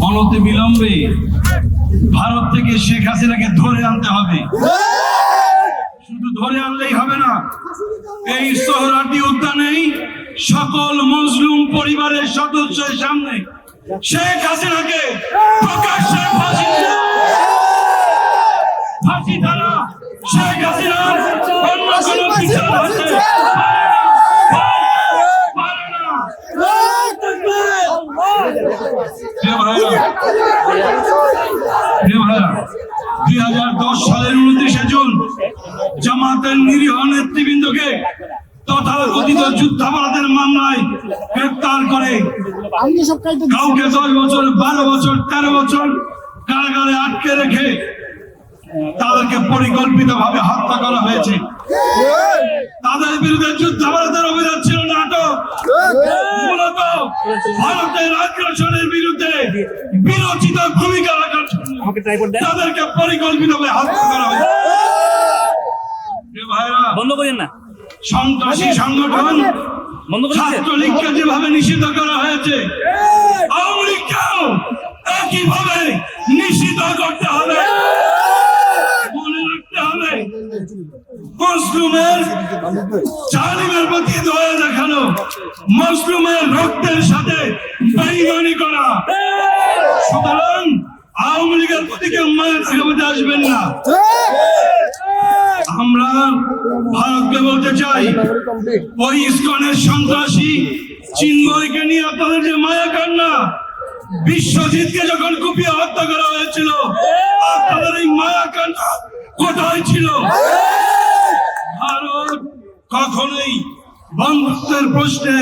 অনতি বিলম্বে ভারত থেকে শেখ হাসিনাকে ধরে আনতে হবে। শুধু ধরে আনলেই হবে না, এই সোহরাওয়ার্দী উদ্যানেই সকল মজলুম পরিবারের সদস্যের সামনে শেখ হাসিনাকে প্রকাশ্যে ফাঁসি দ্বারা শেখ হাসিনার অন্য কোনো বিচার হতে পারে না। 2010 সালের 29শে জুন জামাতের নিরীহ নেতৃবৃন্দকে তথাকথিত যুদ্ধাপরাধের মামলায় গ্রেপ্তার করে কাউকে 10 বছর, 12 বছর, 13 বছর কারাগারে আটকে রেখে তাদেরকে পরিকল্পিতভাবে হত্যা করা হয়েছে। তাদের বিরুদ্ধে যুদ্ধাপরাধের অভিযোগ ছিল নাটক, মূলত ভারতের আগ্রাসনের বিরুদ্ধে বিরোচিত ভূমিকা রাখার জন্য তাদেরকে পরিকল্পিতভাবে হত্যা করা হয়েছে। বন্ধ করেন না। সন্ত্রাসী সংগঠন ছাত্রলীগকে যেভাবে নিষিদ্ধ করা হয়েছে, আওয়ামী লীগকেও একইভাবে নিষিদ্ধ করতে হবে। মনে রাখতে হবে, মজলুমের জালিমের প্রতি দয়া দেখানো, মজলুমের রক্তের সাথে বেঈমানি করা। সুতরাং আওয়ামী লীগের প্রতি কেউ মায়া দেখাতে আসবেন না। আমরা ভারতকে বলতে চাই, ওই ইসকনের সন্ত্রাসী চিন্ময়কে নিয়ে আপনাদের যে মায়া কান্না, বিশ্বজিৎকে যখন কুপিয়ে হত্যা করা হয়েছিল, আপনাদের এই মায়া কান্না কোথায় ছিল? ভারত কখনোই বন্ধুত্বের প্রশ্নে,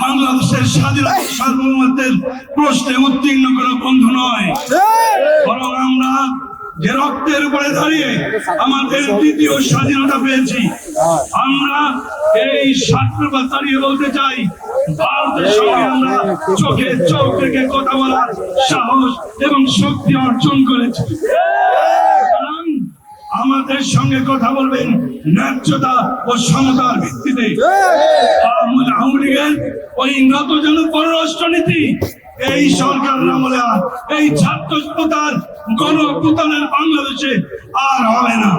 বাংলাদেশের স্বাধীনতা সার্বভৌমত্বের প্রশ্নে উত্তীর্ণ কোনো বন্ধু নয়। বরং আমরা যে রক্তের উপরে দাঁড়িয়ে আমাদের দ্বিতীয় স্বাধীনতা পেয়েছি, আমরা এই স্বাধীনতা দাঁড়িয়ে বলতে চাই, ভারতের সঙ্গে আমরা চোখে চোখ রেখে কথা বলার সাহস এবং শক্তি অর্জন করেছি। আমাদের সঙ্গে কথা বলবেন ন্যায্যতা ও সমতার ভিত্তিতে। আওয়ামী লীগের ওই নতজন পররাষ্ট্রনীতি এই সরকার আমলে এই ছাত্র জনতার গণঅভ্যুত্থানের বাংলাদেশে আর হবে না।